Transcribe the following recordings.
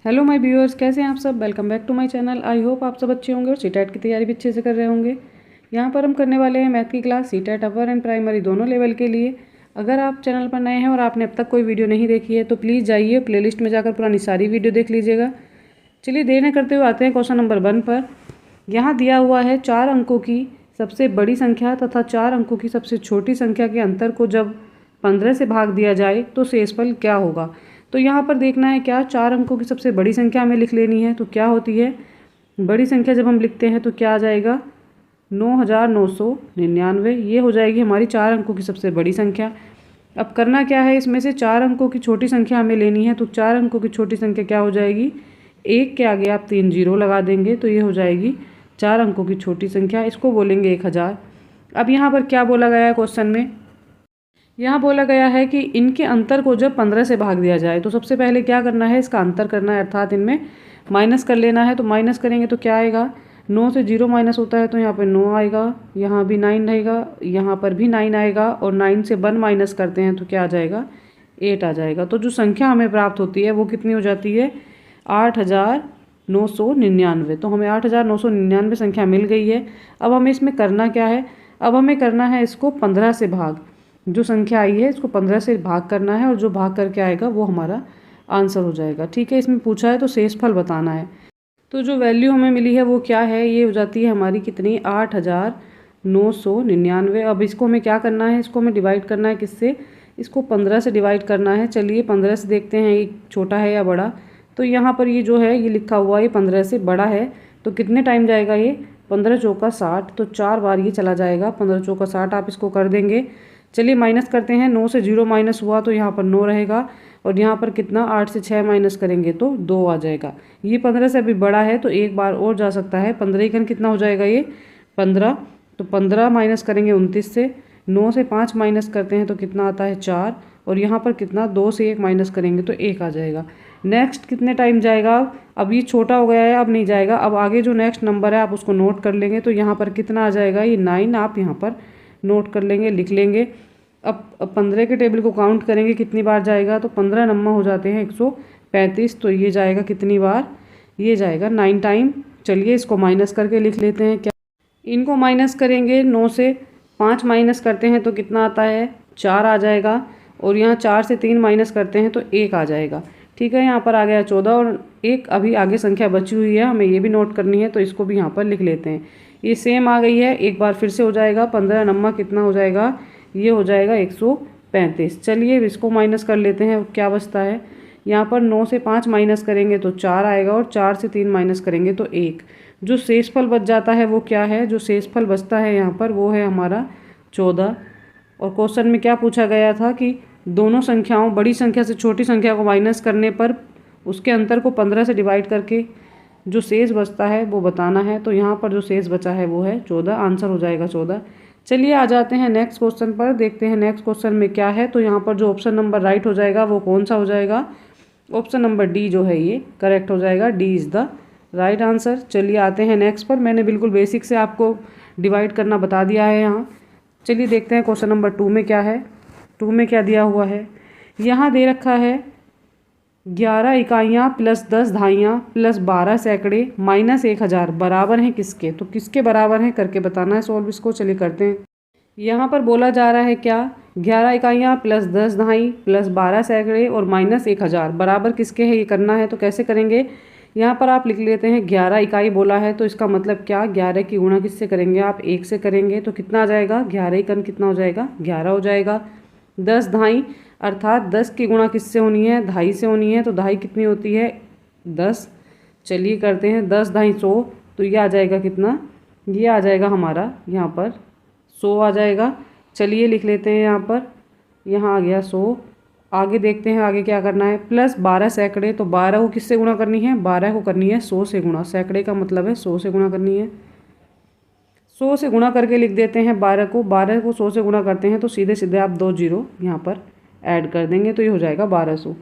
Hello my viewers, कैसे हैं आप सब। Welcome back to my channel. I hope आप सब अच्छे होंगे और सीटेट की तैयारी भी अच्छे से कर रहे होंगे। यहाँ पर हम करने वाले हैं मैथ की class CTET upper and primary दोनों लेवल के लिए। अगर आप चैनल पर नए हैं और आपने अब तक कोई वीडियो नहीं देखी है तो प्लीज़ जाइए प्लेलिस्ट में जाकर पुरानी सारी वीडियो देख लीजिएगा। चलिए देर न करते हुए आते हैं क्वेश्चन नंबर 1 पर। यहाँ दिया हुआ है 4 अंकों की सबसे बड़ी संख्या तथा 4 अंकों की सबसे छोटी संख्या के अंतर को जब 15 से भाग दिया जाए तो शेषफल क्या होगा। तो यहाँ पर देखना है क्या 4 अंकों की सबसे बड़ी संख्या हमें लिख लेनी है। तो क्या होती है बड़ी संख्या जब हम लिखते हैं तो क्या आ जाएगा 9999। ये हो जाएगी हमारी 4 अंकों की सबसे बड़ी संख्या। अब करना क्या है, इसमें से 4 अंकों की छोटी संख्या हमें लेनी है। तो 4 अंकों की छोटी संख्या क्या हो जाएगी, 1 के आगे आप 3 जीरो लगा देंगे तो ये हो जाएगी 4 अंकों की छोटी संख्या। इसको बोलेंगे 1000। अब यहाँ पर क्या बोला गया है क्वेश्चन में, यहाँ बोला गया है कि इनके अंतर को जब 15 से भाग दिया जाए तो सबसे पहले क्या करना है, इसका अंतर करना है, अर्थात इनमें माइनस कर लेना है। तो माइनस करेंगे तो क्या आएगा, 9 से 0 माइनस होता है तो यहाँ पर 9 आएगा, यहाँ भी 9 रहेगा, यहाँ पर भी 9 आएगा और 9 से 1 माइनस करते हैं तो क्या आ जाएगा 8 आ जाएगा। तो जो संख्या हमें प्राप्त होती है वो कितनी हो जाती है 8999। तो हमें 8999 संख्या मिल गई है। अब हमें इसमें करना क्या है, अब हमें करना है इसको 15 से भाग। जो संख्या आई है इसको 15 से भाग करना है और जो भाग करके आएगा वो हमारा आंसर हो जाएगा। ठीक है, इसमें पूछा है तो शेषफल बताना है। तो जो वैल्यू हमें मिली है वो क्या है, ये हो जाती है हमारी कितनी 8999। अब इसको हमें क्या करना है, इसको हमें डिवाइड करना है किससे, इसको 15 से डिवाइड करना है। चलिए 15 से देखते हैं ये छोटा है या बड़ा। तो यहाँ पर ये जो है ये लिखा हुआ ये 15 से बड़ा है। तो कितने टाइम जाएगा ये 15 चौका 60, तो 4 बार ये चला जाएगा। 15 चौका 60 आप इसको कर देंगे। चलिए माइनस करते हैं, 9 से 0 माइनस हुआ तो यहाँ पर 9 रहेगा और यहाँ पर कितना 8 से 6 माइनस करेंगे तो 2 आ जाएगा। ये 15 से अभी बड़ा है तो एक बार और जा सकता है। 15 घन कितना हो जाएगा ये 15, तो 15 माइनस करेंगे 29 से। 9 से 5 माइनस करते हैं तो कितना आता है 4 और यहाँ पर कितना 2 से 1 माइनस करेंगे तो 1 आ जाएगा। नेक्स्ट कितने टाइम जाएगा, अब ये छोटा हो गया है अब नहीं जाएगा। अब आगे जो नेक्स्ट नंबर है आप उसको नोट कर लेंगे तो यहाँ पर कितना आ जाएगा ये 9 आप यहाँ पर नोट कर लेंगे, लिख लेंगे। अब 15 के टेबल को काउंट करेंगे कितनी बार जाएगा, तो 15 नंबर हो जाते हैं 135। तो ये जाएगा कितनी बार, ये जाएगा 9 टाइम। चलिए इसको माइनस करके लिख लेते हैं। क्या इनको माइनस करेंगे, 9 से 5 माइनस करते हैं तो कितना आता है 4 आ जाएगा और यहाँ 4 से 3 माइनस करते हैं तो 1 आ जाएगा। ठीक है, यहाँ पर आ गया 14 और एक अभी आगे संख्या बची हुई है, हमें ये भी नोट करनी है तो इसको भी यहाँ पर लिख लेते हैं। ये सेम आ गई है, एक बार फिर से हो जाएगा। 15 नंबर कितना हो जाएगा, ये हो जाएगा 135। चलिए इसको माइनस कर लेते हैं, क्या बचता है यहाँ पर 9 से 5 माइनस करेंगे तो 4 आएगा और 4 से 3 माइनस करेंगे तो 1। जो शेषफल बच जाता है वो क्या है, जो शेषफल बचता है यहाँ पर वो है हमारा 14। और क्वेश्चन में क्या पूछा गया था कि दोनों संख्याओं बड़ी संख्या से छोटी संख्या को माइनस करने पर उसके अंतर को 15 से डिवाइड करके जो शेष बचता है वो बताना है। तो यहाँ पर जो शेष बचा है वो है 14, आंसर हो जाएगा 14। चलिए आ जाते हैं नेक्स्ट क्वेश्चन पर, देखते हैं नेक्स्ट क्वेश्चन में क्या है। तो यहाँ पर जो ऑप्शन नंबर राइट हो जाएगा वो कौन सा हो जाएगा, ऑप्शन नंबर डी जो है ये करेक्ट हो जाएगा। D is the right answer. चलिए आते हैं नेक्स्ट पर, मैंने बिल्कुल बेसिक से आपको डिवाइड करना बता दिया है यहाँ। चलिए देखते हैं क्वेश्चन नंबर 2 में क्या है। 2 में क्या दिया हुआ है, यहाँ दे रखा है 11 इकाइयाँ प्लस 10 दहाइयाँ प्लस 12 सैकड़े माइनस 1000 बराबर हैं किसके। तो किसके बराबर हैं करके बताना है सॉल्व इसको। चलिए करते हैं। यहाँ पर बोला जा रहा है क्या 11 इकाइयाँ प्लस 10 दहाई प्लस 12 सैकड़े और माइनस 1000 बराबर किसके है, ये करना है। तो कैसे करेंगे, यहाँ पर आप लिख लेते हैं 11 इकाई बोला है तो इसका मतलब क्या 11 की गुणा किससे करेंगे आप 1 से करेंगे तो कितना आ जाएगा 11 इकाई कितना हो जाएगा 11 हो जाएगा। 10 दहाई अर्थात 10 की गुणा किससे होनी है, दहाई से होनी है। तो दहाई कितनी होती है 10। चलिए करते हैं 10 दहाई 100, तो ये आ जाएगा कितना, ये आ जाएगा हमारा यहाँ पर 100 आ जाएगा। चलिए लिख लेते हैं यहाँ पर, यहाँ आ गया 100। आगे देखते हैं आगे क्या करना है, प्लस 12 सैकड़े। तो 12 को किससे गुणा करनी है, 12 को करनी है 100 से गुणा। सैकड़े का मतलब है 100 से गुणा करनी है। 100 से गुणा करके लिख देते हैं 12 को 100 से गुणा करते हैं तो सीधे सीधे आप 2 जीरो यहाँ पर ऐड कर देंगे तो ये हो जाएगा 1200।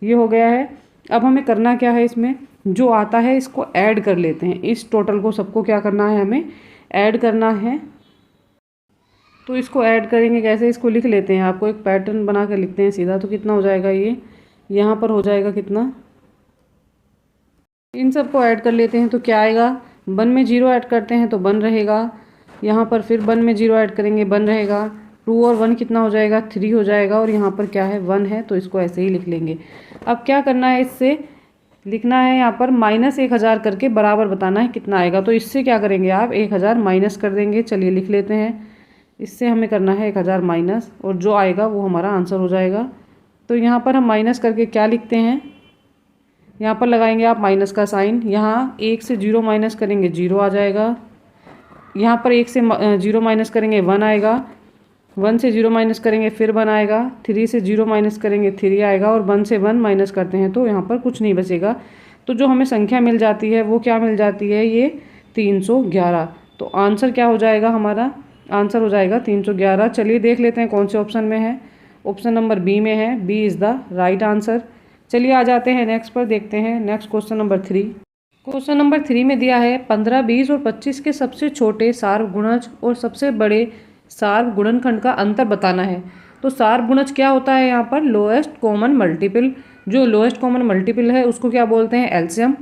ये हो गया है। अब हमें करना क्या है, इसमें जो आता है इसको ऐड कर लेते हैं। इस टोटल को सबको क्या करना है, हमें ऐड करना है। तो इसको ऐड करेंगे कैसे, इसको लिख लेते हैं। आपको एक पैटर्न बना कर लिखते हैं सीधा। तो कितना हो जाएगा ये, यहाँ पर हो जाएगा कितना इन सबको ऐड कर लेते हैं तो क्या आएगा, 1 में 0 ऐड करते हैं तो 1 रहेगा, यहाँ पर फिर 1 में 0 ऐड करेंगे 1 रहेगा, 2 और 1 कितना हो जाएगा, 3 हो जाएगा, और यहाँ पर क्या है 1 है, तो इसको ऐसे ही लिख लेंगे। अब क्या करना है, इससे लिखना है यहाँ पर -1000 करके बराबर बताना है कितना आएगा। तो इससे क्या करेंगे आप, 1000 माइनस कर देंगे। चलिए लिख लेते हैं, इससे हमें करना है 1000 माइनस, और जो आएगा वो हमारा आंसर हो जाएगा। तो यहाँ पर हम माइनस करके क्या लिखते हैं, यहाँ पर लगाएंगे आप माइनस का साइन, यहाँ 1 से 0 माइनस करेंगे 0 आ जाएगा, यहाँ पर 1 से 0 माइनस करेंगे 1 आएगा, 1 से 0 माइनस करेंगे फिर 1 आएगा, 3 से 0 माइनस करेंगे 3 आएगा, और 1 से 1 माइनस करते हैं तो यहाँ पर कुछ नहीं बचेगा। तो जो हमें संख्या मिल जाती है वो क्या मिल जाती है, ये 311। तो आंसर क्या हो जाएगा, हमारा आंसर हो जाएगा 311। चलिए देख लेते हैं कौन से ऑप्शन में है। ऑप्शन नंबर बी में है, B is the right answer. चलिए आ जाते हैं नेक्स्ट पर, देखते हैं next question number 3। Question number 3 में दिया है 15, 20 और 25 के सबसे छोटे सार्वगुणज और सबसे बड़े सार्वगुणनखंड का अंतर बताना है। तो सार्वगुणज क्या होता है, यहाँ पर लोएस्ट कॉमन मल्टीपल। जो लोएस्ट कॉमन मल्टीपल है उसको क्या बोलते हैं, एलसीएम।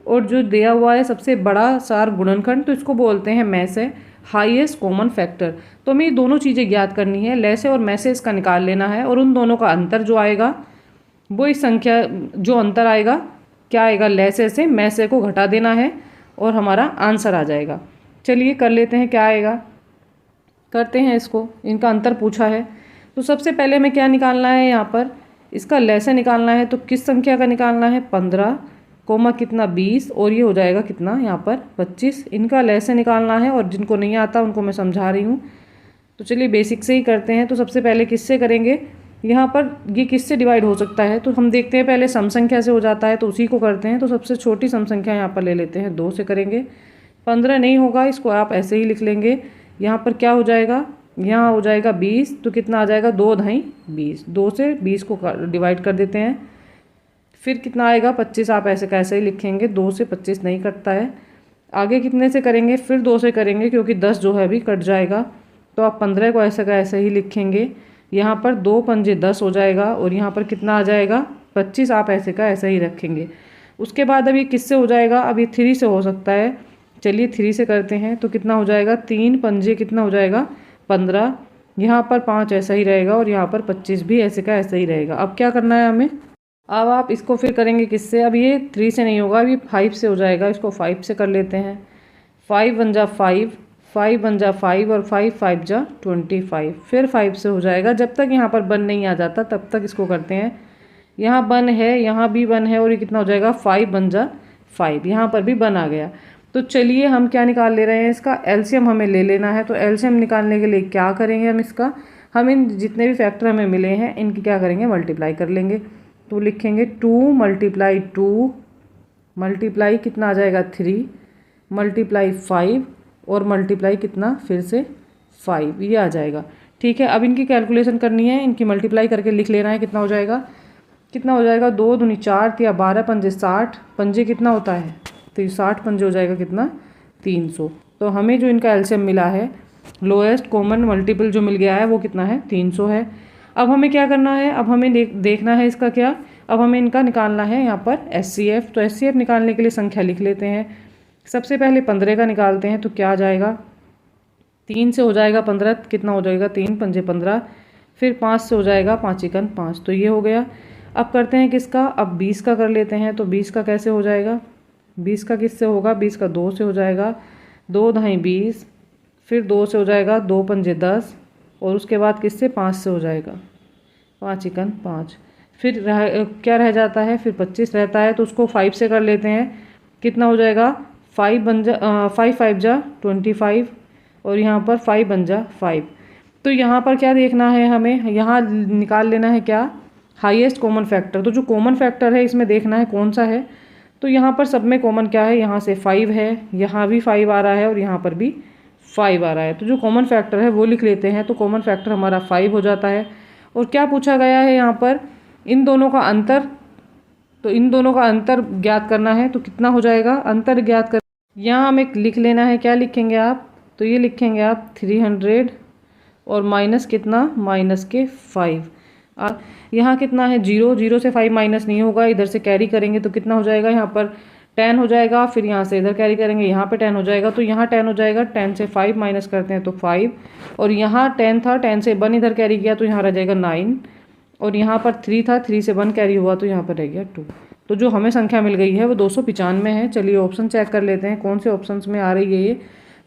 और जो दिया हुआ है सबसे बड़ा सार्वगुणनखंड, तो इसको बोलते हैं में से हाईएस्ट कॉमन फैक्टर। तो हमें ये दोनों चीज़ें ज्ञात करनी है, ले से और में से इसका निकाल लेना है, और उन दोनों का अंतर जो आएगा वो इस संख्या, जो अंतर आएगा क्या आएगा, ले से में से को घटा देना है और हमारा आंसर आ जाएगा। चलिए कर लेते हैं, क्या आएगा करते हैं इसको। इनका अंतर पूछा है तो सबसे पहले हमें क्या निकालना है, यहाँ पर इसका ले से निकालना है। तो किस संख्या का निकालना है, 15 कोमा कितना 20, और ये हो जाएगा कितना यहाँ पर 25। इनका ले से निकालना है, और जिनको नहीं आता उनको मैं समझा रही हूँ। तो चलिए बेसिक से ही करते हैं। तो सबसे पहले किससे करेंगे, यहाँ पर ये किससे डिवाइड हो सकता है, तो हम देखते हैं पहले सम संख्या से हो जाता है तो उसी को करते हैं। तो सबसे छोटी सम संख्या यहाँ पर ले लेते हैं, 2 से करेंगे। 15 नहीं होगा, इसको आप ऐसे ही लिख लेंगे। यहाँ पर क्या हो जाएगा, यहाँ हो जाएगा 20, तो कितना आ जाएगा 2 ढाई 20, 2 से 20 को डिवाइड कर देते हैं। फिर कितना आएगा 25, आप ऐसे कैसे ही लिखेंगे, 2 से 25 नहीं कटता है। आगे कितने से करेंगे, फिर 2 से करेंगे क्योंकि 10 जो है अभी कट जाएगा। तो आप 15 को ऐसे का ऐसे ही लिखेंगे। यहाँ पर 2 पंजे 10 हो जाएगा, और यहाँ पर कितना आ जाएगा 25, आप ऐसे का ऐसे ही रखेंगे। उसके बाद अभी किससे हो जाएगा, अभी 3 से हो सकता है। चलिए 3 से करते हैं। तो कितना हो जाएगा, 3 पंजे कितना हो जाएगा 15, यहाँ पर 5 ऐसा ही रहेगा, और यहाँ पर 25 भी ऐसे का ऐसा ही रहेगा। अब क्या करना है हमें, अब आप इसको फिर करेंगे किससे, अब ये 3 से नहीं होगा, अभी 5 से हो जाएगा। इसको 5 से कर लेते हैं। 5 1 जा 5, 5 1 जा 5, और 5 5 जा 25। फिर 5 से हो जाएगा। जब तक यहाँ पर 1 नहीं आ जाता तब तक इसको करते हैं। यहाँ 1 है, यहाँ भी 1 है, और ये कितना हो जाएगा 5 1 जा 5, यहाँ पर भी 1 आ गया। तो चलिए हम क्या निकाल ले रहे हैं, इसका एलसीएम हमें ले लेना है। तो एलसीएम निकालने के लिए क्या करेंगे हम, इसका हम इन जितने भी फैक्टर हमें मिले हैं इनकी क्या करेंगे, मल्टीप्लाई कर लेंगे। तो लिखेंगे 2 मल्टीप्लाई 2 मल्टीप्लाई कितना आ जाएगा 3 मल्टीप्लाई 5, और मल्टीप्लाई कितना फिर से 5, ये आ जाएगा। ठीक है, अब इनकी कैलकुलेशन करनी है, इनकी मल्टीप्लाई करके लिख लेना है। कितना हो जाएगा, कितना हो जाएगा 2 दूनी 4, या 12 पंजे 60, पंजे कितना होता है, तो ये 60 पंजे हो जाएगा कितना 300। तो हमें जो इनका एलसीएम मिला है, लोएस्ट कॉमन मल्टीपल जो मिल गया है वो कितना है 300 है। अब हमें क्या करना है, अब हमें देखना है इसका क्या, अब हमें इनका निकालना है यहाँ पर एचसीएफ। तो एचसीएफ निकालने के लिए संख्या लिख लेते हैं। सबसे पहले 15 का निकालते हैं। तो क्या आ जाएगा, 3 से हो जाएगा 15, कितना हो जाएगा 3 पंजे 15, फिर 5 से हो जाएगा 5 1 5, तो ये हो गया। अब करते हैं किसका, अब 20 का कर लेते हैं। तो 20 का कैसे हो जाएगा, 20 का किससे होगा, 20 का 2 से हो जाएगा, 2 ढाई 20, फिर 2 से हो जाएगा 2 पंजे 10, और उसके बाद किससे 5 से हो जाएगा 5 1 5, फिर क्या रह जाता है, फिर 25 रहता है। तो उसको 5 से कर लेते हैं। कितना हो जाएगा 5 5 जा 25, और यहाँ पर 5 बन जा 5। तो यहाँ पर क्या देखना है हमें, यहाँ निकाल लेना है क्या, हाईएस्ट कॉमन फैक्टर। तो जो कॉमन फैक्टर है इसमें देखना है कौन सा है। तो यहाँ पर सब में कॉमन क्या है, यहाँ से 5 है, यहाँ भी 5 आ रहा है, और यहाँ पर भी 5 आ रहा है। तो जो कॉमन फैक्टर है वो लिख लेते हैं। तो कॉमन फैक्टर हमारा 5 हो जाता है। और क्या पूछा गया है यहाँ पर, इन दोनों का अंतर। तो इन दोनों का अंतर ज्ञात करना है। तो कितना हो जाएगा, अंतर ज्ञात कर, यहाँ हमें लिख लेना है। क्या लिखेंगे आप, तो ये लिखेंगे आप 300, और माइनस कितना, माइनस के 5। यहाँ कितना है 0, 0 से 5 माइनस नहीं होगा, इधर से कैरी करेंगे तो कितना हो जाएगा यहाँ पर 10 हो जाएगा, फिर यहाँ से इधर कैरी करेंगे, यहाँ पे 10 हो जाएगा, तो यहाँ 10 हो जाएगा। 10 से 5 माइनस करते हैं तो 5, और यहाँ 10 था, 10 से 1 इधर कैरी किया तो यहाँ रह जाएगा 9, और यहाँ पर 3 था, 3 से 1 कैरी हुआ तो यहाँ पर रह गया 2। तो जो हमें संख्या मिल गई है वो 295 है। चलिए ऑप्शन चेक कर लेते हैं कौन से ऑप्शन में आ रही है ये।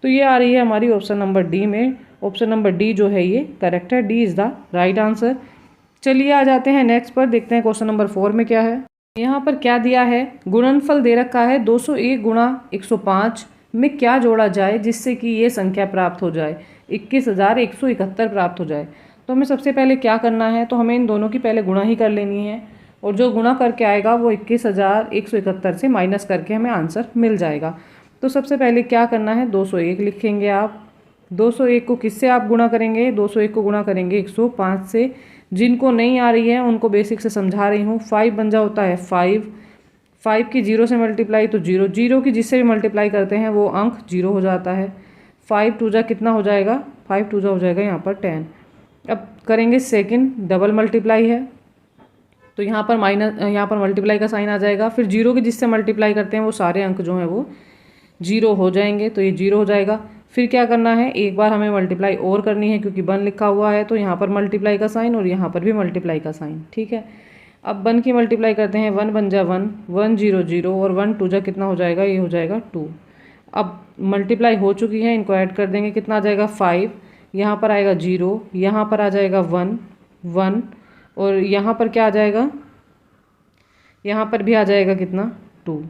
तो ये आ रही है हमारी ऑप्शन नंबर डी में। ऑप्शन नंबर डी जो है ये करेक्ट है, D is the right answer. चलिए आ जाते हैं नेक्स्ट पर, देखते हैं क्वेश्चन नंबर 4 में क्या है। यहाँ पर क्या दिया है, गुणनफल दे रखा है 201 गुणा 105 में क्या जोड़ा जाए जिससे कि ये संख्या प्राप्त हो जाए, 21,171 प्राप्त हो जाए। तो हमें सबसे पहले क्या करना है, तो हमें इन दोनों की पहले गुणा ही कर लेनी है, और जो गुणा करके आएगा वो 21,171 से माइनस करके हमें आंसर मिल जाएगा। तो सबसे पहले क्या करना है, 201 लिखेंगे आप। 201 को किससे आप गुणा करेंगे, 201 को गुणा करेंगे 105 से। जिनको नहीं आ रही है उनको बेसिक से समझा रही हूँ। 5 बन जा होता है 5 की 0 से मल्टीप्लाई तो 0, 0 की जिससे भी मल्टीप्लाई करते हैं वो अंक 0 हो जाता है। 5 टू जा कितना हो जाएगा, 5 टू जा हो जाएगा यहाँ पर 10। अब करेंगे सेकंड, डबल मल्टीप्लाई है तो यहाँ पर मल्टीप्लाई का साइन आ जाएगा। फिर 0 के जिससे मल्टीप्लाई करते हैं वो सारे अंक जो हैं वो 0 हो जाएंगे, तो ये 0 हो जाएगा। फिर क्या करना है, एक बार हमें मल्टीप्लाई और करनी है क्योंकि 1 लिखा हुआ है, तो यहाँ पर मल्टीप्लाई का साइन और यहाँ पर भी मल्टीप्लाई का साइन, ठीक है। अब 1 की मल्टीप्लाई करते हैं, 1 बन जा 1, 1 0 0, और 1 टू जा कितना हो जाएगा, ये हो जाएगा 2। अब मल्टीप्लाई हो चुकी है, इनको ऐड कर देंगे, कितना आ जाएगा 5, यहाँ पर आएगा 0, यहाँ पर आ जाएगा 1 1, और यहाँ पर क्या आ जाएगा, यहाँ पर भी आ जाएगा कितना 2।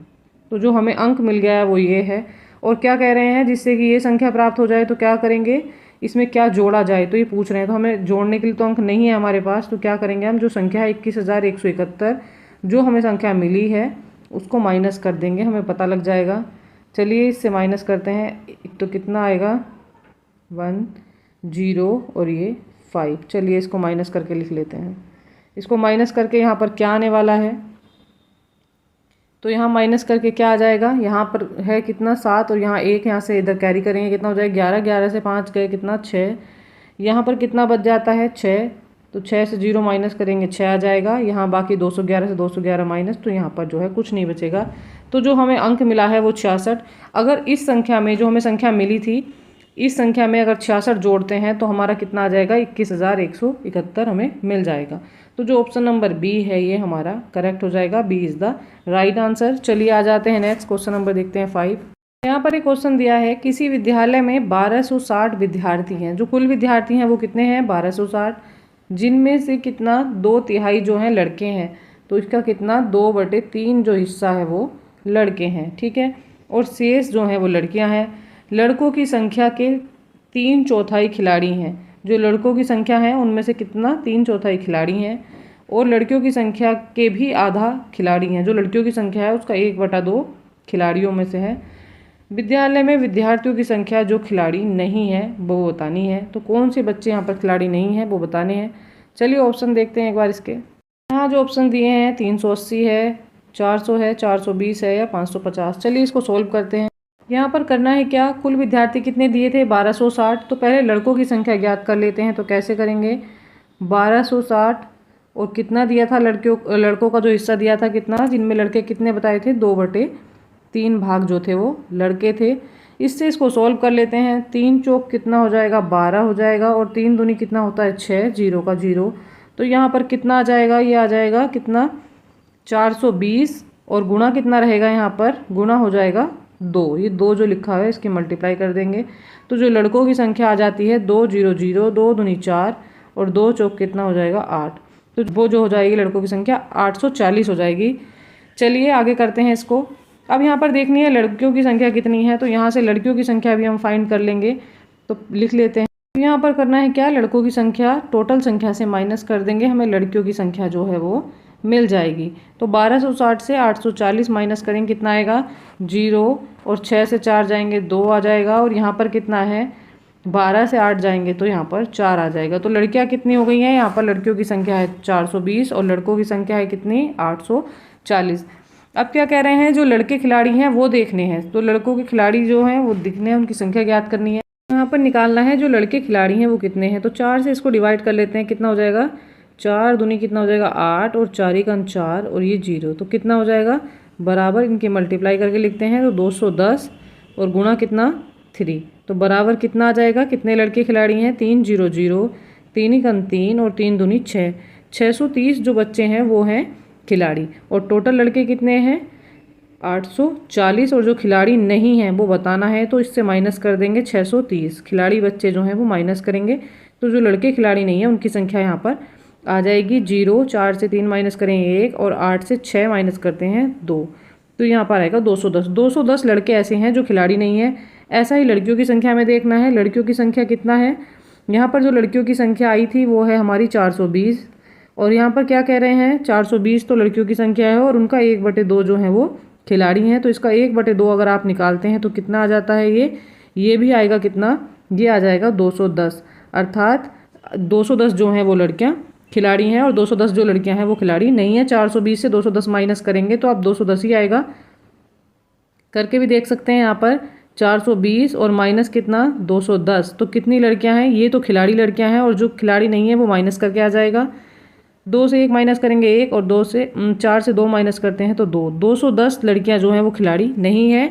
तो जो हमें अंक मिल गया है वो ये है। और क्या कह रहे हैं, जिससे कि ये संख्या प्राप्त हो जाए तो क्या करेंगे, इसमें क्या जोड़ा जाए, तो ये पूछ रहे हैं। तो हमें जोड़ने के लिए तो अंक नहीं है हमारे पास, तो क्या करेंगे हम, जो संख्या है 21,171 जो हमें संख्या मिली है उसको माइनस कर देंगे, हमें पता लग जाएगा। चलिए इससे माइनस करते हैं, तो कितना आएगा 1 0 और ये 5। चलिए इसको माइनस करके लिख लेते हैं। इसको माइनस करके यहाँ पर क्या आने वाला है, तो यहाँ माइनस करके क्या आ जाएगा, यहाँ पर है कितना 7, और यहाँ 1 यहाँ से इधर कैरी करेंगे, कितना हो जाएगा 11, 11 से 5 गए कितना 6, यहाँ पर कितना बच जाता है 6, तो 6 से 0 माइनस करेंगे 6 आ जाएगा। यहाँ बाकी 211 से 211 माइनस, तो यहाँ पर जो है कुछ नहीं बचेगा। तो जो हमें अंक मिला है वो 66। अगर इस संख्या में जो हमें संख्या मिली थी, इस संख्या में अगर 66 जोड़ते हैं तो हमारा कितना आ जाएगा, 21,171 हमें मिल जाएगा। तो जो ऑप्शन नंबर बी है ये हमारा करेक्ट हो जाएगा, B is the right answer. चलिए आ जाते हैं नेक्स्ट क्वेश्चन नंबर, देखते हैं 5। यहाँ पर एक क्वेश्चन दिया है, किसी विद्यालय में 1260 विद्यार्थी हैं। जो कुल विद्यार्थी हैं वो कितने हैं, 1260, जिनमें से कितना 2/3 जो हैं लड़के हैं, तो इसका कितना 2/3 जो हिस्सा है वो लड़के हैं, ठीक है। और शेष जो हैं वो लड़कियाँ हैं। लड़कों की संख्या के 3/4 खिलाड़ी हैं। जो लड़कों की संख्या है उनमें से कितना 3/4 खिलाड़ी हैं, और लड़कियों की संख्या के भी आधा खिलाड़ी हैं। जो लड़कियों की संख्या है उसका 1/2 खिलाड़ियों में से है। विद्यालय में विद्यार्थियों की संख्या जो खिलाड़ी नहीं है वो बतानी है। तो कौन से बच्चे यहाँ पर खिलाड़ी नहीं हैं वो बताने हैं। चलिए ऑप्शन देखते हैं एक बार इसके। यहाँ जो ऑप्शन दिए हैं 380 है, 400 है, 420 है या 550। चलिए इसको सोल्व करते हैं। यहाँ पर करना है क्या, कुल विद्यार्थी कितने दिए थे 1260, तो पहले लड़कों की संख्या ज्ञात कर लेते हैं। तो कैसे करेंगे, 1260 और कितना दिया था लड़कों का जो हिस्सा दिया था कितना, जिनमें लड़के कितने बताए थे 2/3 भाग जो थे वो लड़के थे। इससे इसको सॉल्व कर लेते हैं। 3 चौक कितना हो जाएगा 12 हो जाएगा, और 3 दूनी कितना होता है 6, 0 का 0। तो यहाँ पर कितना आ जाएगा, ये आ जाएगा कितना 420, और गुणा कितना रहेगा, यहाँ पर गुणा हो जाएगा 2। ये 2 जो लिखा है इसकी मल्टीप्लाई कर देंगे, तो जो लड़कों की संख्या आ जाती है 2 0 0, 2 दूनी 4, और 2 चौक कितना हो जाएगा 8। तो वो जो हो जाएगी लड़कों की संख्या 840 हो जाएगी। चलिए आगे करते हैं इसको। अब यहाँ पर देखनी है लड़कियों की संख्या कितनी है, तो यहाँ से लड़कियों की संख्या भी हम फाइंड कर लेंगे। तो लिख लेते हैं, यहाँ पर करना है क्या, लड़कों की संख्या टोटल संख्या से माइनस कर देंगे, हमें लड़कियों की संख्या जो है वो मिल जाएगी। तो 1260 से 840 माइनस करेंगे, कितना आएगा 0, और 6 से 4 जाएंगे 2 आ जाएगा, और यहाँ पर कितना है 12 से 8 जाएंगे तो यहाँ पर 4 आ जाएगा। तो लड़कियाँ कितनी हो गई हैं, यहाँ पर लड़कियों की संख्या है 420 और लड़कों की संख्या है कितनी 840। अब क्या कह रहे हैं, जो लड़के खिलाड़ी हैं वो देखने हैं। तो लड़कों के खिलाड़ी जो हैं वो दिखने हैं, उनकी संख्या ज्ञात करनी है। यहाँ पर निकालना है जो लड़के खिलाड़ी हैं वो कितने हैं। तो 4 से इसको डिवाइड कर लेते हैं, कितना हो जाएगा 4 दूनी कितना हो जाएगा 8, और 4 का 4, और ये 0, तो कितना हो जाएगा बराबर इनके मल्टीप्लाई करके लिखते हैं तो 210 और गुणा कितना 3, तो बराबर कितना आ जाएगा, कितने लड़के खिलाड़ी हैं 300, 3 एकम 3 और 3 दूनी 6, 630 जो बच्चे हैं वो हैं खिलाड़ी। और टोटल लड़के कितने हैं 840, और जो खिलाड़ी नहीं हैं वो बताना है, तो इससे माइनस कर देंगे 630, खिलाड़ी बच्चे जो हैं वो माइनस करेंगे, तो जो लड़के खिलाड़ी नहीं हैं उनकी संख्या यहाँ पर आ जाएगी 0, 4 से 3 माइनस करें 1 और 8 से 6 माइनस करते हैं 2, तो यहाँ पर आएगा 210। 210 लड़के ऐसे हैं जो खिलाड़ी नहीं है। ऐसा ही लड़कियों की संख्या में देखना है, लड़कियों की संख्या कितना है, यहाँ पर जो लड़कियों की संख्या आई थी वो है हमारी 420, और यहाँ पर क्या कह रहे हैं 420 तो लड़कियों की संख्या है और उनका 1/2 जो है वो खिलाड़ी हैं, तो इसका 1/2 अगर आप निकालते हैं तो कितना आ जाता है, ये भी आएगा कितना, ये आ जाएगा 210, अर्थात 210 जो हैं वो लड़कियां खिलाड़ी हैं और 210 जो लड़कियां हैं वो खिलाड़ी नहीं है। 420 से 210 माइनस करेंगे तो आप 210 ही आएगा। करके भी देख सकते हैं यहाँ पर 420 और माइनस कितना 210, तो कितनी लड़कियां हैं, ये तो खिलाड़ी लड़कियां हैं और जो खिलाड़ी नहीं है वो माइनस करके आ जाएगा। 2 से 1 माइनस करेंगे 1 और 4 से 2 माइनस करते हैं तो 2, 210 लड़कियां जो हैं वो खिलाड़ी नहीं है,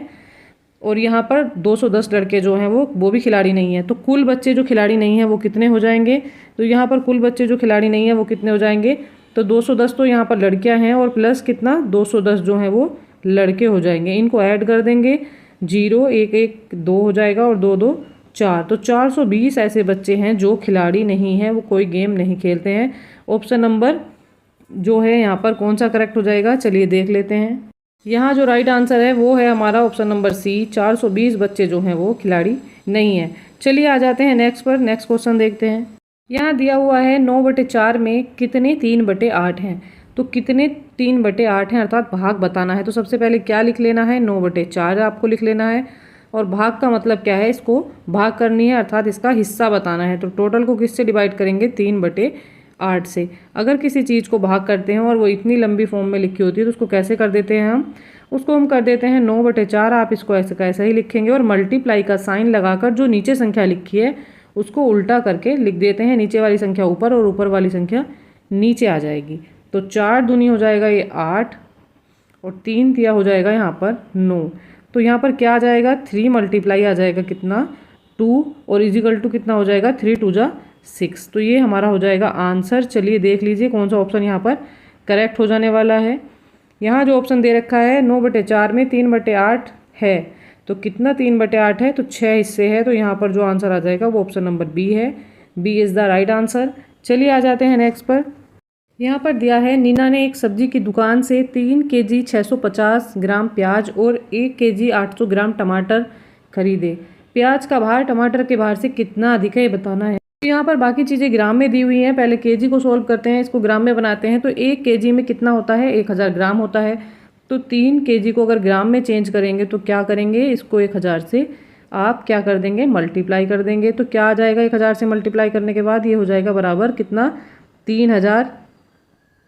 और यहाँ पर 210 लड़के जो हैं वो भी खिलाड़ी नहीं है। तो कुल बच्चे जो खिलाड़ी नहीं है वो कितने हो जाएंगे, तो यहाँ पर कुल बच्चे जो खिलाड़ी नहीं है वो कितने हो जाएंगे, तो 210 तो यहाँ पर लड़कियाँ हैं और प्लस कितना 210 जो हैं वो लड़के हो जाएंगे। इनको ऐड कर देंगे 0, 1, 1, 2 हो जाएगा और 2, 2, 4, तो 420 ऐसे बच्चे हैं जो खिलाड़ी नहीं हैं, वो कोई गेम नहीं खेलते हैं। ऑप्शन नंबर जो है यहाँ पर कौन सा करेक्ट हो जाएगा, चलिए देख लेते हैं। यहाँ जो राइट आंसर है वो है हमारा ऑप्शन नंबर सी, 420 बच्चे जो हैं वो खिलाड़ी नहीं है। चलिए आ जाते हैं नेक्स्ट पर, नेक्स्ट क्वेश्चन देखते हैं। यहाँ दिया हुआ है 9/4 में कितने 3/8 हैं, तो कितने 3/8 हैं अर्थात भाग बताना है। तो सबसे पहले क्या लिख लेना है, 9/4 आपको लिख लेना है, और भाग का मतलब क्या है, इसको भाग करनी है अर्थात इसका हिस्सा बताना है। तो टोटल को किससे डिवाइड करेंगे, 3/8 से। अगर किसी चीज़ को भाग करते हैं और वो इतनी लंबी फॉर्म में लिखी होती है तो उसको कैसे कर देते हैं हम, उसको हम कर देते हैं 9/4, आप इसको ऐसे का ऐसा ही लिखेंगे और मल्टीप्लाई का साइन लगाकर जो नीचे संख्या लिखी है उसको उल्टा करके लिख देते हैं, नीचे वाली संख्या ऊपर और ऊपर वाली संख्या नीचे आ जाएगी। तो 4 दूनी हो जाएगा ये 8 और 3 तिया हो जाएगा यहाँ पर 9, तो यहाँ पर क्या आ जाएगा 3 मल्टीप्लाई आ जाएगा कितना 2 और इजिकल टू कितना हो जाएगा 3 2 जा 6, तो ये हमारा हो जाएगा आंसर। चलिए देख लीजिए कौन सा ऑप्शन यहाँ पर करेक्ट हो जाने वाला है। यहाँ जो ऑप्शन दे रखा है 9/4 में 3/8 है, तो कितना 3/8 है, तो 6 हिस्से है, तो यहाँ पर जो आंसर आ जाएगा वो ऑप्शन नंबर बी है, B is the right answer. चलिए आ जाते हैं नेक्स्ट पर। यहाँ पर दिया है नीना ने एक सब्जी की दुकान से 3 kg 650 ग्राम प्याज और 1 kg 800 ग्राम टमाटर खरीदे। प्याज का भार टमाटर के भार से कितना अधिक है ये बताना है। तो यहाँ पर बाकी चीज़ें ग्राम में दी हुई हैं, पहले केजी को सॉल्व करते हैं, इसको ग्राम में बनाते हैं। तो 1 kg में कितना होता है 1000 ग्राम होता है, तो 3 kg को अगर ग्राम में चेंज करेंगे तो क्या करेंगे, इसको 1000 से आप क्या कर देंगे मल्टीप्लाई कर देंगे, तो क्या आ जाएगा 1000 से मल्टीप्लाई करने के बाद ये हो जाएगा बराबर कितना 3000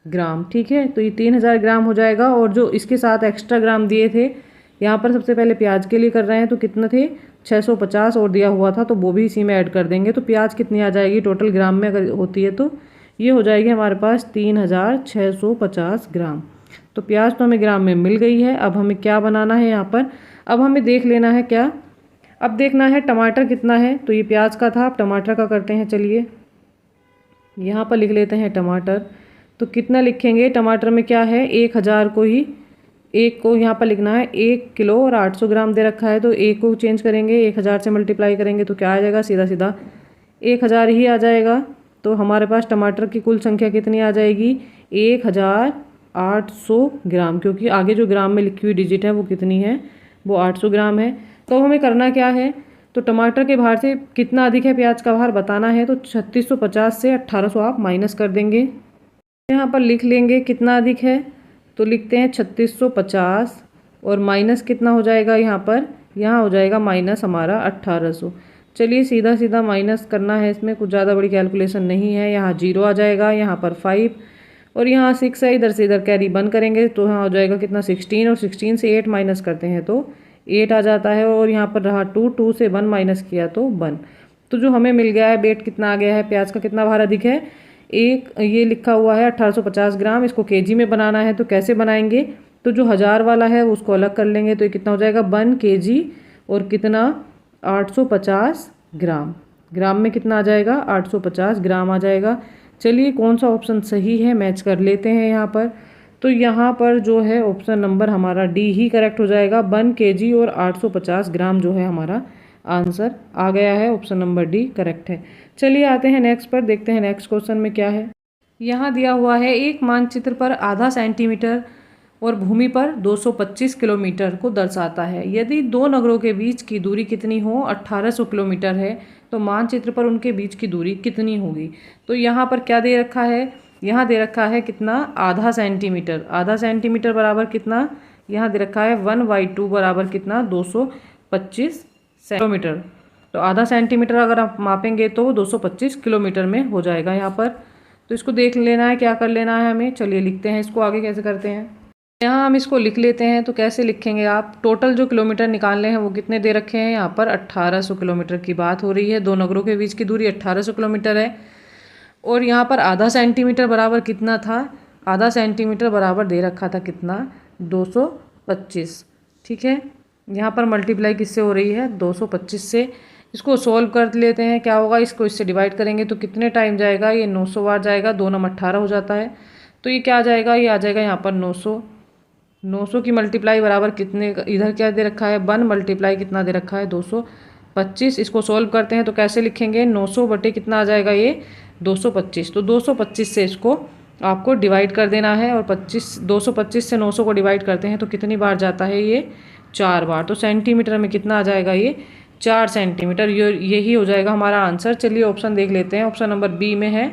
ग्राम। ठीक है, तो ये 3000 ग्राम हो जाएगा। और जो इसके साथ एक्स्ट्रा ग्राम दिए थे, यहाँ पर सबसे पहले प्याज के लिए कर रहे हैं, तो कितना थे 650 और दिया हुआ था, तो वो भी इसी में ऐड कर देंगे। तो प्याज कितनी आ जाएगी टोटल ग्राम में अगर होती है तो ये हो जाएगी हमारे पास 3650 ग्राम। तो प्याज तो हमें ग्राम में मिल गई है। अब हमें क्या बनाना है यहाँ पर, अब हमें देख लेना है क्या, अब देखना है टमाटर कितना है। तो ये प्याज का था, अब टमाटर का करते हैं। चलिए यहाँ पर लिख लेते हैं टमाटर, तो कितना लिखेंगे, टमाटर में क्या है 1000 को ही एक को यहाँ पर लिखना है 1 किलो और 800 ग्राम दे रखा है, तो 1 को चेंज करेंगे 1000 से मल्टीप्लाई करेंगे तो क्या आ जाएगा, सीधा सीधा 1000 ही आ जाएगा। तो हमारे पास टमाटर की कुल संख्या कितनी आ जाएगी 1800 ग्राम, क्योंकि आगे जो ग्राम में लिखी हुई डिजिट है वो कितनी है, वो 800 ग्राम है। तो हमें करना क्या है, तो टमाटर के भार से कितना अधिक है प्याज का भार बताना है, तो 3650 से 1800 आप माइनस कर देंगे। यहाँ पर लिख लेंगे कितना अधिक है, तो लिखते हैं 3650 और माइनस कितना हो जाएगा यहाँ पर, यहाँ हो जाएगा माइनस हमारा 1800। चलिए सीधा सीधा माइनस करना है, इसमें कुछ ज़्यादा बड़ी कैलकुलेशन नहीं है। यहाँ 0 आ जाएगा, यहाँ पर 5 और यहाँ 6 है, इधर से इधर कैरी बन करेंगे तो यहाँ हो जाएगा कितना 16 और 16 से 8 माइनस करते हैं तो 8 आ जाता है। और यहाँ पर रहा 2, 2 से 1 माइनस किया तो 1। तो जो हमें मिल गया है वेट कितना आ गया है, प्याज का कितना भार अधिक है, एक ये लिखा हुआ है 1850 ग्राम, इसको केजी में बनाना है तो कैसे बनाएंगे, तो जो 1000 वाला है उसको अलग कर लेंगे, तो ये कितना हो जाएगा 1 kg और कितना 850 ग्राम। ग्राम में कितना आ जाएगा 850 ग्राम आ जाएगा। चलिए कौन सा ऑप्शन सही है मैच कर लेते हैं यहाँ पर। तो यहाँ पर जो है ऑप्शन नंबर हमारा डी ही करेक्ट हो जाएगा। 1 kg और 850 ग्राम जो है हमारा आंसर आ गया है। ऑप्शन नंबर डी करेक्ट है। चलिए आते हैं नेक्स्ट पर, देखते हैं नेक्स्ट क्वेश्चन में क्या है। यहाँ दिया हुआ है एक मानचित्र पर आधा सेंटीमीटर और भूमि पर 225 किलोमीटर को दर्शाता है। यदि दो नगरों के बीच की दूरी कितनी हो, 1800 किलोमीटर है, तो मानचित्र पर उनके बीच की दूरी कितनी होगी। तो यहाँ पर क्या दे रखा है, यहाँ दे रखा है कितना आधा सेंटीमीटर। आधा सेंटीमीटर बराबर कितना, यहाँ दे रखा है 1/2 बराबर कितना 225 किलोमीटर। तो आधा सेंटीमीटर अगर आप मापेंगे तो 225 किलोमीटर में हो जाएगा यहाँ पर। तो इसको देख लेना है, क्या कर लेना है हमें। चलिए लिखते हैं इसको, आगे कैसे करते हैं। यहाँ हम इसको लिख लेते हैं। तो कैसे लिखेंगे आप, टोटल जो किलोमीटर निकालने हैं वो कितने दे रखे हैं, यहाँ पर 1800 किलोमीटर की बात हो रही है। दो नगरों के बीच की दूरी 1800 किलोमीटर है। और यहाँ पर आधा सेंटीमीटर बराबर कितना था, आधा सेंटीमीटर बराबर दे रखा था कितना 225। ठीक है, यहाँ पर मल्टीप्लाई किससे हो रही है 225 से। इसको सोल्व कर लेते हैं, क्या होगा, इसको इससे डिवाइड करेंगे तो कितने टाइम जाएगा, ये 900 बार जाएगा। 2 9 18 हो जाता है। तो ये क्या आ जाएगा, ये आ जाएगा यहाँ पर 900। 900 की मल्टीप्लाई बराबर कितने, इधर क्या दे रखा है 1 मल्टीप्लाई कितना दे रखा है 225। इसको सोल्व करते हैं तो कैसे लिखेंगे, 900 बटे कितना आ जाएगा ये 225। तो 225 से इसको आपको डिवाइड कर देना है। और 225 से 900 को डिवाइड करते हैं तो कितनी बार जाता है ये 4 बार। तो सेंटीमीटर में कितना आ जाएगा ये 4 सेंटीमीटर। यही हो जाएगा हमारा आंसर। चलिए ऑप्शन देख लेते हैं। ऑप्शन नंबर बी में है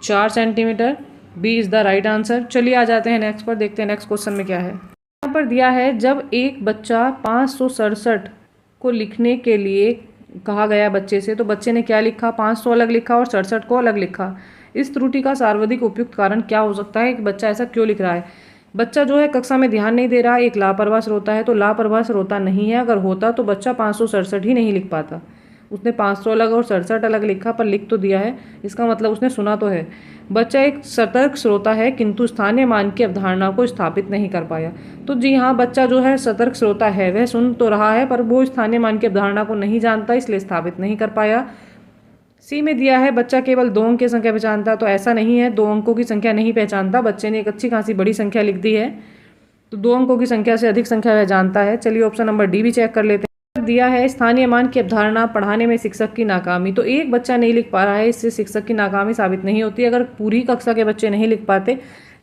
4 centimetre. B is the right answer. चलिए आ जाते हैं नेक्स्ट पर, देखते हैं नेक्स्ट क्वेश्चन में क्या है। यहाँ पर दिया है जब एक बच्चा 567 को लिखने के लिए कहा गया बच्चे से, तो बच्चे ने क्या लिखा, 500 अलग लिखा और 67 को अलग लिखा। इस त्रुटि का सर्वाधिक उपयुक्त कारण क्या हो सकता है कि बच्चा ऐसा क्यों लिख रहा है। बच्चा जो है कक्षा में ध्यान नहीं दे रहा है, एक लापरवाह श्रोता है। तो लापरवाह श्रोता नहीं है, अगर होता तो बच्चा 567 ही नहीं लिख पाता। उसने 500 अलग और 67 अलग लिखा, पर लिख तो दिया है, इसका मतलब उसने सुना तो है। बच्चा एक सतर्क श्रोता है किंतु स्थानीय मान की अवधारणा को स्थापित नहीं कर पाया। तो जी हाँ, बच्चा जो है सतर्क श्रोता है, वह सुन तो रहा है पर वो स्थानीय मान की अवधारणा को नहीं जानता, इसलिए स्थापित नहीं कर पाया। सी में दिया है बच्चा केवल 2 अंक की संख्या पहचानता, तो ऐसा नहीं है, 2 अंकों की संख्या नहीं पहचानता। बच्चे ने एक अच्छी खासी बड़ी संख्या लिख दी है, तो 2 अंकों की संख्या से अधिक संख्या वह जानता है। चलिए ऑप्शन नंबर डी भी चेक कर लेते हैं। दिया है स्थानीय मान की अवधारणा पढ़ाने में शिक्षक की नाकामी। तो एक बच्चा नहीं लिख पा रहा है, इससे शिक्षक की नाकामी साबित नहीं होती। अगर पूरी कक्षा के बच्चे नहीं लिख पाते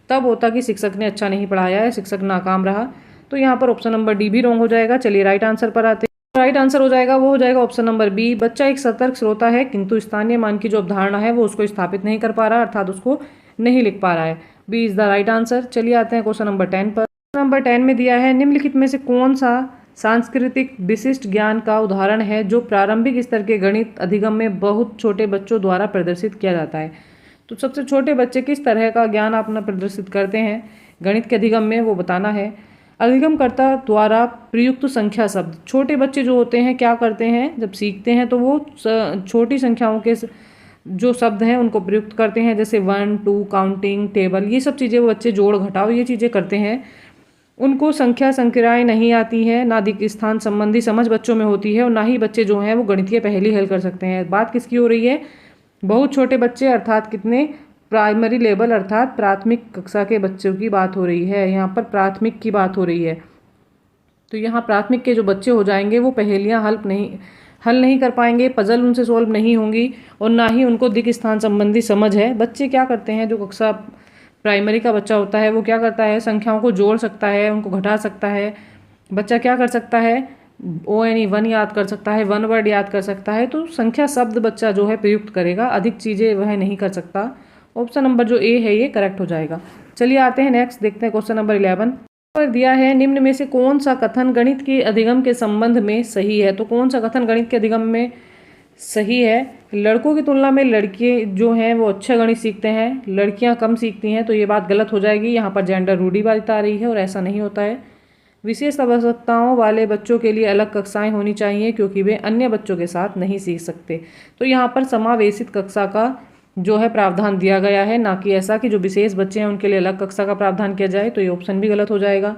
तब होता कि शिक्षक ने अच्छा नहीं पढ़ाया है, शिक्षक नाकाम रहा। तो यहाँ पर ऑप्शन नंबर डी भी रॉन्ग हो जाएगा। चलिए राइट आंसर पर आते हैं। राइट आंसर हो जाएगा, वो हो जाएगा ऑप्शन नंबर बी। बच्चा एक सतर्क श्रोता है किंतु स्थानीय मान की जो अवधारणा है वो उसको स्थापित नहीं कर पा रहा, अर्थात उसको नहीं लिख पा रहा है। B is the right answer. चलिए आते हैं क्वेश्चन नंबर 10 पर। नंबर 10 में दिया है निम्नलिखित में से कौन सा सांस्कृतिक विशिष्ट ज्ञान का उदाहरण है जो प्रारंभिक स्तर के गणित अधिगम में बहुत छोटे बच्चों द्वारा प्रदर्शित किया जाता है। तो सबसे छोटे बच्चे किस तरह का ज्ञान अपना प्रदर्शित करते हैं गणित के अधिगम में, वो बताना है। अधिगमकर्ता द्वारा प्रयुक्त संख्या शब्द। छोटे बच्चे जो होते हैं क्या करते हैं, जब सीखते हैं तो वो छोटी संख्याओं के जो शब्द हैं उनको प्रयुक्त करते हैं, जैसे 1 2 काउंटिंग टेबल, ये सब चीज़ें वो बच्चे जोड़ घटाव ये चीज़ें करते हैं। उनको संख्या संक्रियाएं नहीं आती हैं, ना अधिक स्थान संबंधी समझ बच्चों में होती है, और ना ही बच्चे जो हैं वो गणितीय पहेली हल कर सकते हैं। बात किसकी हो रही है, बहुत छोटे बच्चे अर्थात कितने, प्राइमरी लेवल अर्थात प्राथमिक कक्षा के बच्चों की बात हो रही है। यहाँ पर प्राथमिक की बात हो रही है। तो यहाँ प्राथमिक के जो बच्चे हो जाएंगे वो पहेलियाँ हल नहीं कर पाएंगे, पजल उनसे सॉल्व नहीं होंगी, और ना ही उनको दिक स्थान संबंधी समझ है। बच्चे क्या करते हैं, जो कक्षा प्राइमरी का बच्चा होता है वो क्या करता है, संख्याओं को जोड़ सकता है, उनको घटा सकता है। बच्चा क्या कर सकता है, ONE 1 याद कर सकता है, 1 वर्ड याद कर सकता है। तो संख्या शब्द बच्चा जो है प्रयुक्त करेगा, अधिक चीज़ें वह नहीं कर सकता। ऑप्शन नंबर जो ए है ये करेक्ट हो जाएगा। चलिए आते हैं नेक्स्ट, देखते हैं क्वेश्चन नंबर 11 पर दिया है निम्न में से कौन सा कथन गणित के अधिगम के संबंध में सही है। तो कौन सा कथन गणित के अधिगम में सही है, लड़कों की तुलना में लड़के जो हैं वो अच्छा गणित सीखते हैं, लड़कियां कम सीखती हैं। तो ये बात गलत हो जाएगी, यहाँ पर जेंडर रूढ़िवादिता आ रही है और ऐसा नहीं होता है। विशेष आवश्यकताओं वाले बच्चों के लिए अलग कक्षाएं होनी चाहिए क्योंकि वे अन्य बच्चों के साथ नहीं सीख सकते। तो यहाँ पर समावेशित कक्षा का जो है प्रावधान दिया गया है, ना कि ऐसा कि जो विशेष बच्चे हैं उनके लिए अलग कक्षा का प्रावधान किया जाए। तो ये ऑप्शन भी गलत हो जाएगा।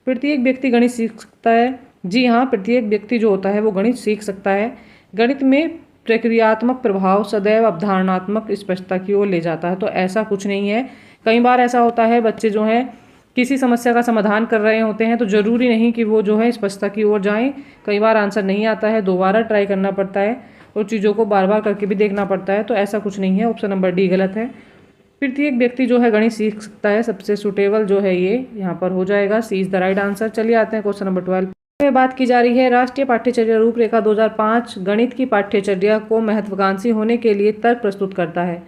प्रत्येक व्यक्ति गणित सीख सकता है। जी हाँ, प्रत्येक व्यक्ति जो होता है वो गणित सीख सकता है। गणित में प्रक्रियात्मक प्रभाव सदैव अवधारणात्मक स्पष्टता की ओर ले जाता है। तो ऐसा कुछ नहीं है। कई बार ऐसा होता है बच्चे जो हैं किसी समस्या का समाधान कर रहे होते हैं तो ज़रूरी नहीं कि वो जो है स्पष्टता की ओर जाएं। कई बार आंसर नहीं आता है, दोबारा ट्राई करना पड़ता है और चीज़ों को बार बार करके भी देखना पड़ता है। तो ऐसा कुछ नहीं है, ऑप्शन नंबर डी गलत है। प्रत्येक व्यक्ति जो है गणित सीख सकता है, सबसे सुटेबल जो है ये यहाँ पर हो जाएगा, सी इज़ द राइट आंसर। चलिए आते हैं क्वेश्चन नंबर 12 में। बात की जा रही है राष्ट्रीय पाठ्यचर्या रूपरेखा 2005 गणित की पाठ्यचर्या को महत्वाकांक्षी होने के लिए तर्क प्रस्तुत करता है।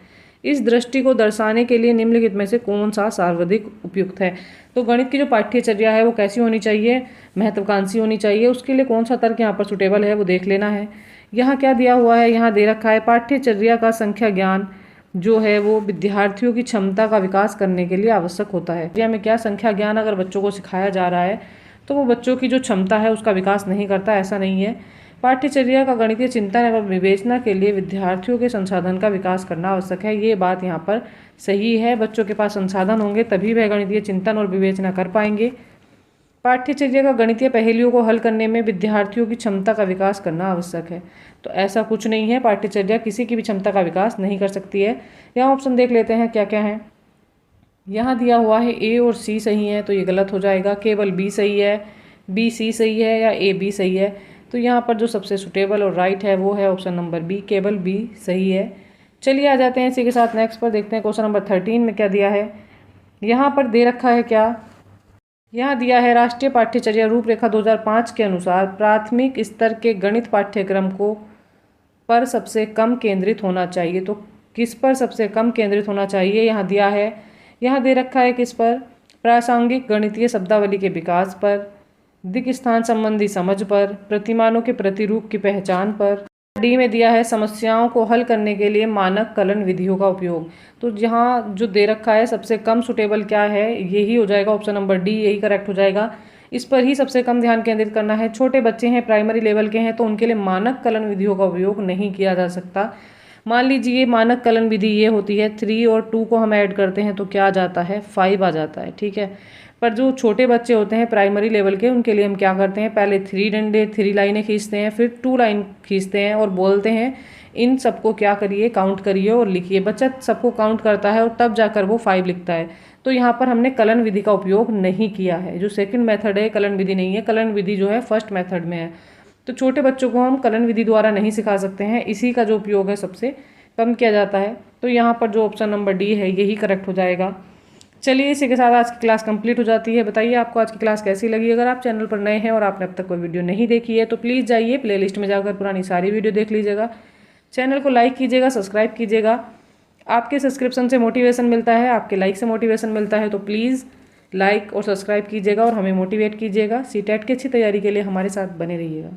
इस दृष्टि को दर्शाने के लिए निम्नलिखित में से कौन सा सर्वाधिक उपयुक्त है। तो गणित की जो पाठ्यचर्या है वो कैसी होनी चाहिए, महत्वाकांक्षी होनी चाहिए। उसके लिए कौन सा तर्क यहाँ पर सुटेबल है वो देख लेना है। यहाँ क्या दिया हुआ है, यहाँ दे रखा है पाठ्यचर्या का संख्या ज्ञान जो है वो विद्यार्थियों की क्षमता का विकास करने के लिए आवश्यक होता है। चर्या में क्या संख्या ज्ञान अगर बच्चों को सिखाया जा रहा है तो वो बच्चों की जो क्षमता है उसका विकास नहीं करता, ऐसा नहीं है। पाठ्यचर्या का गणितीय चिंतन एवं विवेचना के लिए विद्यार्थियों के संसाधन का विकास करना आवश्यक है। ये बात यहाँ पर सही है। बच्चों के पास संसाधन होंगे तभी वह गणितीय चिंतन और विवेचना कर पाएंगे। पाठ्यचर्या का गणितीय पहेलियों को हल करने में विद्यार्थियों की क्षमता का विकास करना आवश्यक है। तो ऐसा कुछ नहीं है, पाठ्यचर्या किसी की भी क्षमता का विकास नहीं कर सकती है। यहाँ ऑप्शन देख लेते हैं क्या क्या है। यहाँ दिया हुआ है ए और सी सही है, तो ये गलत हो जाएगा। केवल बी सही है, बी सी सही है या ए बी सही है। तो यहाँ पर जो सबसे सुटेबल और राइट है वो है ऑप्शन नंबर बी, केवल बी सही है। चलिए आ जाते हैं इसी के साथ नेक्स्ट पर, देखते हैं क्वेश्चन नंबर 13 में क्या दिया है। यहाँ पर दे रखा है क्या, यहाँ दिया है राष्ट्रीय पाठ्यचर्या रूपरेखा 2005 के अनुसार प्राथमिक स्तर के गणित पाठ्यक्रम को पर सबसे कम केंद्रित होना चाहिए। तो किस पर सबसे कम केंद्रित होना चाहिए यहाँ दिया है। यहाँ दे रखा है किस पर, प्रासंगिक गणितीय शब्दावली के विकास पर, दिक् स्थान संबंधी समझ पर, प्रतिमानों के प्रतिरूप की पहचान पर। डी में दिया है समस्याओं को हल करने के लिए मानक कलन विधियों का उपयोग। तो यहाँ जो दे रखा है सबसे कम सुटेबल क्या है, यही हो जाएगा ऑप्शन नंबर डी, यही करेक्ट हो जाएगा। इस पर ही सबसे कम ध्यान केंद्रित करना है। छोटे बच्चे हैं, प्राइमरी लेवल के हैं, तो उनके लिए मानक कलन विधियों का उपयोग नहीं किया जा सकता। मान लीजिए मानक कलन विधि ये होती है 3 और 2 को हम ऐड करते हैं तो क्या आ जाता है, 5 आ जाता है, ठीक है। पर जो छोटे बच्चे होते हैं प्राइमरी लेवल के, उनके लिए हम क्या करते हैं, पहले 3 डंडे 3 लाइनें खींचते हैं, फिर 2 लाइन खींचते हैं और बोलते हैं इन सबको क्या करिए, काउंट करिए और लिखिए। बच्चा सबको काउंट करता है और तब जाकर वो 5 लिखता है। तो यहाँ पर हमने कलन विधि का उपयोग नहीं किया है। जो सेकंड मेथड है कलन विधि नहीं है, कलन विधि जो है फर्स्ट मेथड में है। तो छोटे बच्चों को हम कलन विधि द्वारा नहीं सिखा सकते हैं, इसी का जो उपयोग है सबसे कम किया जाता है। तो यहाँ पर जो ऑप्शन नंबर डी है यही करेक्ट हो जाएगा। चलिए इसी के साथ आज की क्लास कंप्लीट हो जाती है। बताइए आपको आज की क्लास कैसी लगी। अगर आप चैनल पर नए हैं और आपने अब तक कोई वीडियो नहीं देखी है तो प्लीज़ जाइए प्लेलिस्ट में जाकर पुरानी सारी वीडियो देख लीजिएगा। चैनल को लाइक कीजिएगा, सब्सक्राइब कीजिएगा। आपके सब्सक्रिप्शन से मोटिवेशन मिलता है, आपके लाइक से मोटिवेशन मिलता है। तो प्लीज़ लाइक और सब्सक्राइब कीजिएगा और हमें मोटिवेट कीजिएगा। सीटेट की अच्छी तैयारी के लिए हमारे साथ बने रहिएगा।